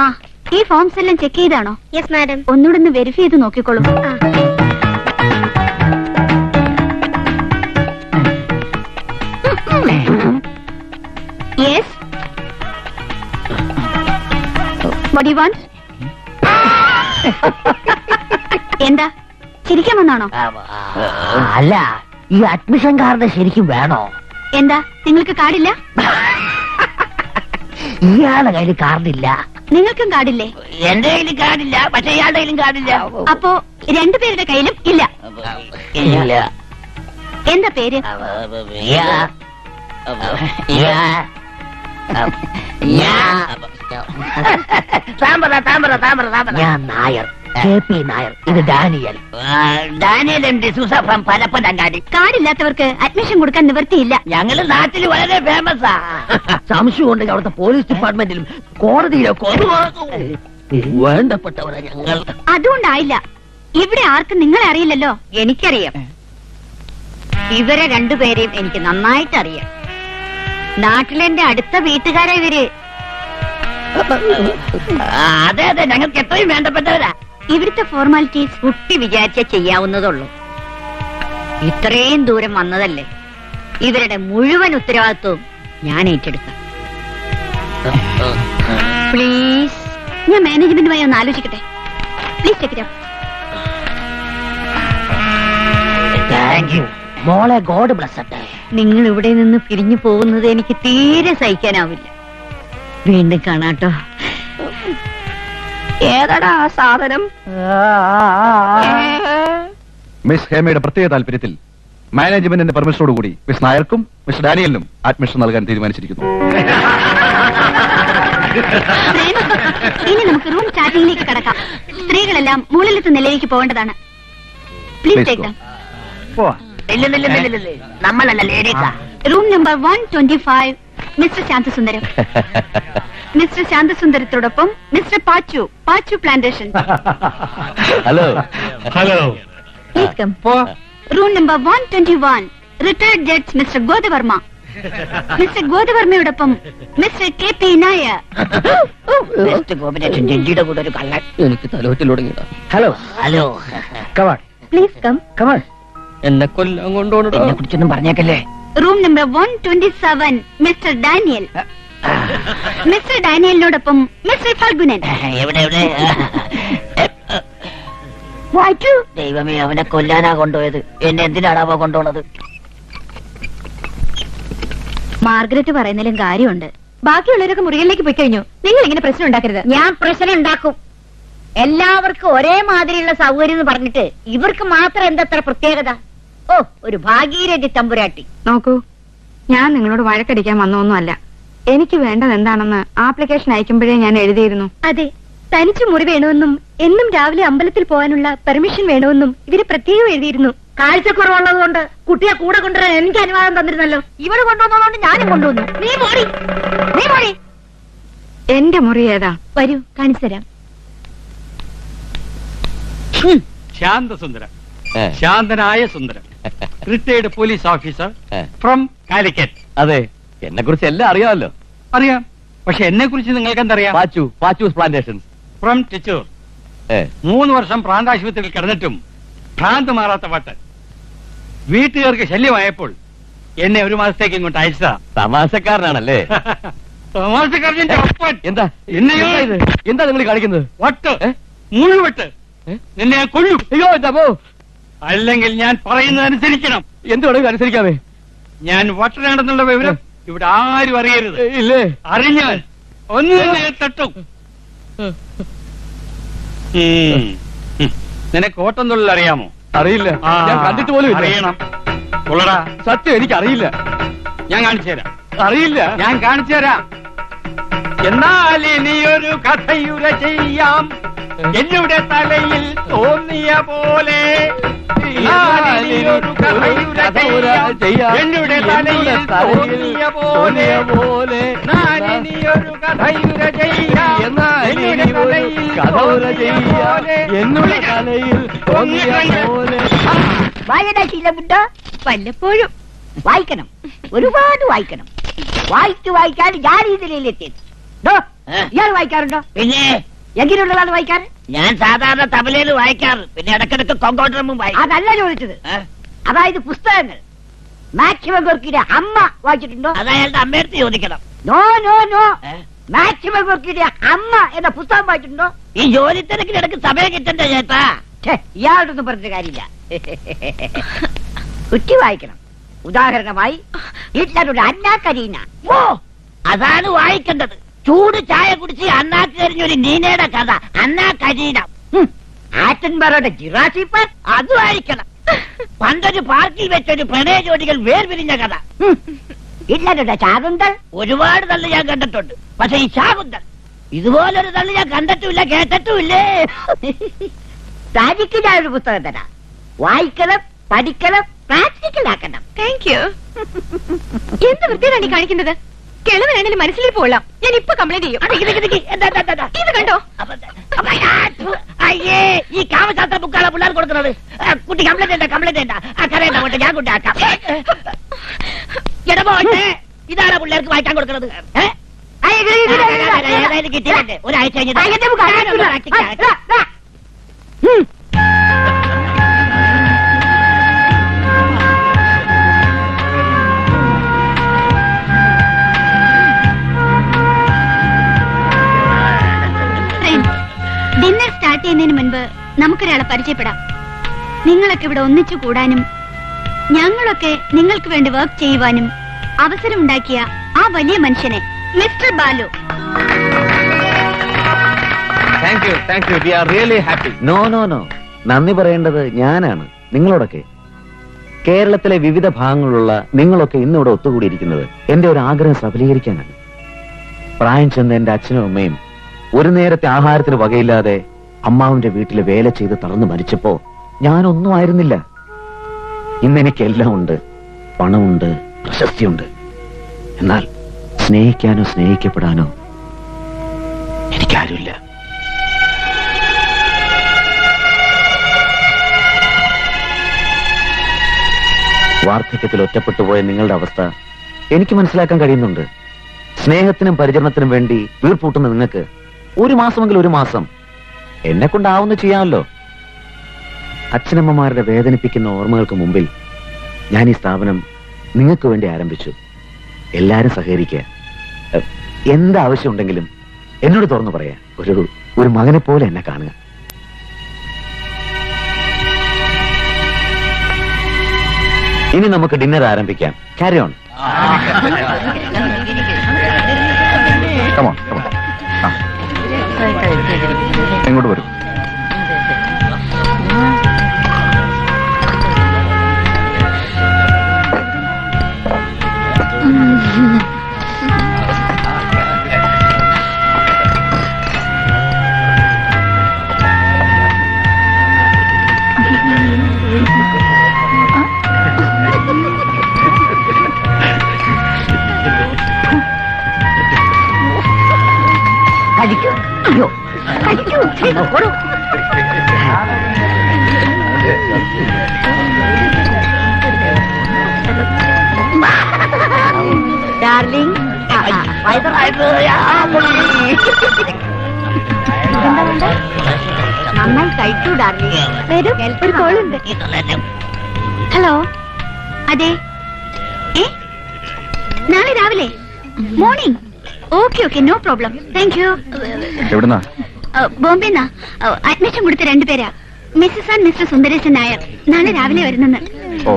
ആ, ഈ ഫോംസ് എല്ലാം ചെക്ക് ചെയ്താണോ? Yes madam. ഒന്നുകൂടെ ഒന്ന് വെരിഫൈ ചെയ്ത് നോക്കിക്കോളൂ. യെസ്. What you want? എന്താ ചിരിക്കാൻ വന്നാണോ? അല്ല, ഈ അഡ്മിഷൻ കാർഡ് ശരിക്കും വേണോ? എന്താ നിങ്ങൾക്ക് കാർഡില്ല? ഇയാളുടെ കയ്യിൽ കാർഡില്ല. നിങ്ങൾക്കും കാർഡില്ലേ? എന്റെ കയ്യിൽ കാർഡില്ല, പക്ഷെ ഇയാളുടെ കയ്യിലും കാർഡില്ല. അപ്പോ രണ്ടുപേരുടെ കയ്യിലും ഇല്ല. ഇല്ല. എന്താ പേര്? ഞാൻ നായർ, KP നായർ. ഇത് Daniel. Daniel D'Souza from Parappanangadi. കാർഡില്ലാത്തവർക്ക് അഡ്മിഷൻ കൊടുക്കാൻ നിവൃത്തിയില്ല. ഞങ്ങള് നാട്ടിൽ വളരെ ഫേമസാ. സംശയം ഉണ്ടെങ്കിൽ അവിടുത്തെ പോലീസ് ഡിപ്പാർട്ട്മെന്റിലും കോടതിയിലൊക്കെ വേണ്ടപ്പെട്ടവരാ ഞങ്ങൾ. അതുകൊണ്ടായില്ല. ഇവിടെ ആർക്കും നിങ്ങളെ അറിയില്ലല്ലോ. എനിക്കറിയാം. ഇവരെ രണ്ടുപേരെയും എനിക്ക് നന്നായിട്ട് അറിയാം. നാട്ടിലെന്റെ അടുത്ത വീട്ടുകാരാ ഇവര്. അതെ അതെ, ഞങ്ങൾക്ക് എത്രയും വേണ്ടപ്പെട്ടവരാ. ഇവിടുത്തെ ഫോർമാലിറ്റീസ് കുട്ടി വിചാരിച്ച ചെയ്യാവുന്നതുള്ളൂ. ഇത്രയും ദൂരം വന്നതല്ലേ, ഇവരുടെ മുഴുവൻ ഉത്തരവാദിത്വവും ഞാൻ ഏറ്റെടുക്കാം. പ്ലീസ്. ഞാൻ മാനേജ്മെന്റുമായി ഒന്ന് ആലോചിക്കട്ടെ. Please check it. Thank you മോളെ. God bless. നിങ്ങൾ ഇവിടെ നിന്ന് പിരിഞ്ഞു പോകുന്നത് എനിക്ക് തീരെ സഹിക്കാനാവില്ല. വീണ്ടും കാണാട്ടോ. ഏതാടാ ആ സാധനം? മിസ് ഹേമയുടെ പ്രത്യേക താല്പര്യത്തിൽ മാനേജ്മെന്റിന്റെ പെർമിഷനോടുകൂടി മിസ് നായർക്കും മിസ് ഡാനിയലിനും അഡ്മിഷൻ നൽകാൻ തീരുമാനിച്ചിരിക്കുന്നു. ഇനി നമുക്ക് റൂം ചാറ്റിംഗിലേക്ക് കടക്കാം. സ്ത്രീകളെല്ലാം മുകളിലത്തെ നിലയിലേക്ക് പോകേണ്ടതാണ്. Please take them. നമ്മളല്ല ലേഡീസാ. Room number 125, mister Shanthasundaram. Mister ശാന്തസുന്ദരത്തോടൊപ്പം mister Pachu plantation. Hello hello. Please come. Room number 121, retired judge mister Godavarma. Mister ഗോദവർമ്മയോടൊപ്പം മിസ്റ്റർ KP നായർ. ജഡ്ജിയുടെ കൂടെ ഒരു കള്ളൻ. എനിക്ക് തലോറ്റിൽ തുടങ്ങിയതാ. Hello hello. Come on please come. Come on. എന്നെ കൊല്ലം കൊണ്ടുപോകണം. എന്നെ കുറിച്ചൊന്നും പറഞ്ഞേക്കല്ലേ. Room number 127, mister Daniel. Mister ഡാനിയലിനോടൊപ്പം മിസ്റ്റർ ഫൽഗുനൻ. എവിടെ എവിടെ? ദൈവമേ, അവനെ കൊല്ലാനാ കൊണ്ടുപോയത്. എന്നെ എന്തിനാണാവോ കൊണ്ടുപോണത്? മാർഗരറ്റ് പറയുന്നതിലും കാര്യമുണ്ട്. ബാക്കിയുള്ളവരൊക്കെ മുറികളിലേക്ക് പോയി കഴിഞ്ഞു. നിങ്ങൾ ഇങ്ങനെ പ്രശ്നം ഉണ്ടാക്കരുത്. ഞാൻ പ്രശ്നം ഉണ്ടാക്കും. എല്ലാവർക്കും ഒരേ മാതിരിയുള്ള സൗകര്യം എന്ന് പറഞ്ഞിട്ട് ഇവർക്ക് മാത്രം എന്തത്ര പ്രത്യേകത? ഓ, ഒരു ഭാഗീരഥി തമ്പുരാട്ടി. നോക്കൂ, ഞാൻ നിങ്ങളോട് വഴക്കടിക്കാൻ വന്നൊന്നുമല്ല. എനിക്ക് വേണ്ടത് എന്താണെന്ന് ആപ്ലിക്കേഷൻ അയക്കുമ്പോഴേ ഞാൻ എഴുതിയിരുന്നു. അതെ, തനിച്ച് മുറി വേണമെന്നും എന്നും രാവിലെ അമ്പലത്തിൽ പോകാനുള്ള പെർമിഷൻ വേണമെന്നും ഇവര് പ്രത്യേകം എഴുതിയിരുന്നു. കാഴ്ചക്കുറവുള്ളത് കൊണ്ട് കുട്ടിയെ കൂടെ കൊണ്ടുവരാൻ എനിക്ക് അനുവാദം തന്നിരുന്നല്ലോ. ഇവര് കൊണ്ടുവന്നതുകൊണ്ട് ഞാനും കൊണ്ടുവന്നു. നീ മോടി. എന്റെ മുറി ഏതാ? വരൂ, കാണിച്ചു തരാം. ശാന്തസുന്ദരം, ശാന്തനായ Sundaram, retired police officer from Calicut. അതെ, എന്നെ കുറിച്ച് എല്ലാം അറിയാമല്ലോ. അറിയാം, പക്ഷെ എന്നെ കുറിച്ച് നിങ്ങൾക്ക് എന്തറിയാം? Pachu plantations from ടിച്ചൂർ. 3 വർഷം പ്രാന്താശുപത്രിയിൽ കിടന്നിട്ടും ഭ്രാന്ത് മാറാത്ത വട്ട്. വീട്ടുകാർക്ക് ശല്യമായപ്പോൾ എന്നെ 1 മാസത്തേക്ക് ഇങ്ങോട്ട് അയച്ചതാ. തമാശക്കാരനാണല്ലേ? തമാശക്കാരന്റെ ഒപ്പൻ. എന്താ എന്നെയോ എന്താ നിങ്ങൾ കാണിക്കുന്നത്? വട്ട്, മുഴുവട്ട്. നിന്നെ കൊല്ലും. അയ്യോ എന്താ? അല്ലെങ്കിൽ ഞാൻ പറയുന്നതനുസരിക്കണം. എന്തുവേണമെങ്കിലും അനുസരിക്കാമേ. ഞാൻ വട്ടനാണെന്നുള്ള വിവരം ഇവിടെ ആരും അറിയരുത്. ഇല്ലേ? അറിഞ്ഞാൽ ഒന്ന് തട്ടും. നിനക്ക് ഓട്ടം തൊഴിൽ അറിയാമോ? അറിയില്ല, ഞാൻ കണ്ടിട്ട് പോലും ഇല്ല. അറിയണം. കൊള്ളടാ. സത്യം എനിക്കറിയില്ല. ഞാൻ കാണിച്ചു തരാം. അറിയില്ല, ഞാൻ കാണിച്ചു തരാം. എന്നാൽ ഇനിയൊരു കഥയുര ചെയ്യാം, എന്നുടെ തലയിൽ തോന്നിയ പോലെ. എന്നുടെ തലയിൽ തോന്നിയ പോലെ ഞാനിനിയൊരു കഥയുര ചെയ്യാം. എന്നുടെ തലയിൽ തോന്നിയ പോലെ. വായനാശീലമുണ്ട? വല്ലപ്പോഴും വായിക്കണം, ഒരുപാട് വായിക്കണം. വായിക്കാണ് ഞാൻ ഈ നിലയിലെത്തിയത്. ഇയാൾ വായിക്കാറുണ്ടോ? പിന്നെ എങ്ങനെയുള്ളതാണ് വായിക്കാൻ? ഞാൻ സാധാരണ തബലയിൽ വായിക്കാറ്, പിന്നെ ഇടക്കിടക്ക് കൊങ്കോട്ടറമ്പും വായിക്കും. അതല്ല ചോദിച്ചത്. ഏ? അതായത് പുസ്തകങ്ങൾ. മാക്സിമം ഗോർക്കിയുടെ അമ്മ വായിച്ചിട്ടുണ്ടോ? അത് അയാളുടെ അമ്മയടുത്ത് ചോദിക്കണം. നോ നോ നോ, ഏ? മാക്സിമം ഗോർക്കിയുടെ അമ്മ എന്ന പുസ്തകം വായിച്ചിട്ടുണ്ടോ? ഈ ജോലി തിരക്കിനിടക്ക് സമയം കിട്ടണ്ടേ ചേട്ടാ? ഇയാളോടൊന്നും പറഞ്ഞ കാര്യമില്ല. കുറ്റി വായിക്കണം. ഉദാഹരണമായി ഹിറ്റ്ലറുടെ അന്നാ കരീന. ഓ, അതാണ് വായിക്കേണ്ടത്. ചൂട് ചായ കുടിച്ച് അണ്ണാക്ക് കരിഞ്ഞൊരു നീനയുടെ കഥ, അന്നാ കരീന. ആറ്റൻബറോയുടെ ജിറാസി പാർക്ക്. അത് വായിക്കണം. പണ്ടൊരു പാർക്കിൽ വെച്ചൊരു പ്രണയ ജോഡികൾ വേർപിരിഞ്ഞ കഥ. ഹിറ്റ്ലറുടെ ശാകുന്തൾ. ഒരുപാട് തള്ളി ഞാൻ കണ്ടിട്ടുണ്ട്, പക്ഷെ ഈ ശാകുന്തൾ ഇതുപോലൊരു തള്ളി ഞാൻ കണ്ടിട്ടുമില്ല, കേട്ടിട്ടുമില്ലേ. താജിക്ക് ഞാൻ ഒരു പുസ്തകം തരാം. വായിക്കണം, പഠിക്കണം, പ്രാക്ടിക്കൽ ആക്കണം. Thank you. എന്ത് വൃത്തിയാണ് കാണിക്കുന്നത്? കിളവനാണെങ്കിലും മനസ്സിലേക്ക് പോകാം. ഞാൻ ഇപ്പൊ കംപ്ലൈന്റ് ചെയ്യും. ഇത് കണ്ടോ? അയ്യേ, ഈ കാമശാസ്ത്ര ബുക്കാണ് പിള്ളേർ കൊടുക്കുന്നത്. കുട്ടി കംപ്ലൈന്റ് കംപ്ലൈന്റ് കരയണ്ട കൊണ്ട് ഞാൻ കൊണ്ടാക്കാം. ഇടപോട്ടെ, ഇതാണ് പിള്ളേർക്ക് വായിക്കാൻ കൊടുക്കുന്നത്. ഏതായാലും കിട്ടിയില്ലേ ഒരാഴ്ച കഴിഞ്ഞിട്ട്. ഡിന്നർ സ്റ്റാർട്ട് ചെയ്യുന്നതിന് മുൻപ് നമുക്കൊരാളെ പരിചയപ്പെടാം. നിങ്ങളൊക്കെ ഇവിടെ ഒന്നിച്ചു കൂടാനും ഞങ്ങളൊക്കെ നിങ്ങൾക്ക് വേണ്ടി വർക്ക് ചെയ്യുവാനും അവസരമുണ്ടാക്കിയ ആ വലിയ മനുഷ്യനെ, Mr Balu. Thank you. We are really happy. No no no, നന്ദി പറയേണ്ടത് ഞാനാണ്, നിങ്ങളോടൊക്കെ. കേരളത്തിലെ വിവിധ ഭാഗങ്ങളിലുള്ള നിങ്ങളൊക്കെ ഇന്നിവിടെ ഒത്തുകൂടിയിരിക്കുന്നത് എന്റെ ഒരു ആഗ്രഹം സഫലീകരിക്കാനാണ്. പ്രായം ചെന്ന എന്റെ അച്ഛനും അമ്മയും ഒരു നേരത്തെ ആഹാരത്തിന് വകയില്ലാതെ അമ്മാവിന്റെ വീട്ടിലെ വേല ചെയ്ത് തളർന്നു മരിച്ചപ്പോ ഞാനൊന്നും ആയിരുന്നില്ല. ഇന്നെനിക്കെല്ലാം ഉണ്ട്. പണമുണ്ട്, പ്രശസ്തിയുണ്ട്. എന്നാൽ സ്നേഹിക്കാനോ സ്നേഹിക്കപ്പെടാനോ എനിക്കാരുമില്ല. വാർദ്ധക്യത്തിൽ ഒറ്റപ്പെട്ടുപോയ നിങ്ങളുടെ അവസ്ഥ എനിക്ക് മനസ്സിലാക്കാൻ കഴിയുന്നുണ്ട്. സ്നേഹത്തിനും പരിചരണത്തിനും വേണ്ടി വീർപ്പൂട്ടുന്ന നിങ്ങൾക്ക് ഒരു മാസമെങ്കിലും ഒരു മാസം എന്നെ കൊണ്ടാവുന്ന ചെയ്യാമല്ലോ. അച്ഛനമ്മമാരുടെ വേദനിപ്പിക്കുന്ന ഓർമ്മകൾക്ക് മുമ്പിൽ ഞാൻ ഈ സ്ഥാപനം നിങ്ങൾക്ക് വേണ്ടി ആരംഭിച്ചു. എല്ലാരും സഹകരിക്കുക. എന്താവശ്യം ഉണ്ടെങ്കിലും എന്നോട് തുറന്നു പറയാ. ഒരു മകനെ പോലെ എന്നെ കാണുക. ഇനി നമുക്ക് ഡിന്നർ ആരംഭിക്കാം. Carry on. Come on. ഇങ്ങോട്ട് വരൂ. കഴിക്കൂ. അയ്യോ, കഴിക്കൂ. ഓടൂ. ഡാർലിംഗ്, നന്നായി കഴിക്കൂ ഡാർലിംഗ്. വരൂ, ഒരു കോളുണ്ട്. ഹലോ, അതെ. നാളെ രാവിലെ morning. Okay, no problem. Thank you. എവിടുന്നാ? ബോംബെന്നാ. അഡ്മിഷൻ കൊടുത്ത 2 പേരാ, Mrs and Mr Sundaresan Nair. നാളെ രാവിലെ വരുന്നെന്ന്. ഓ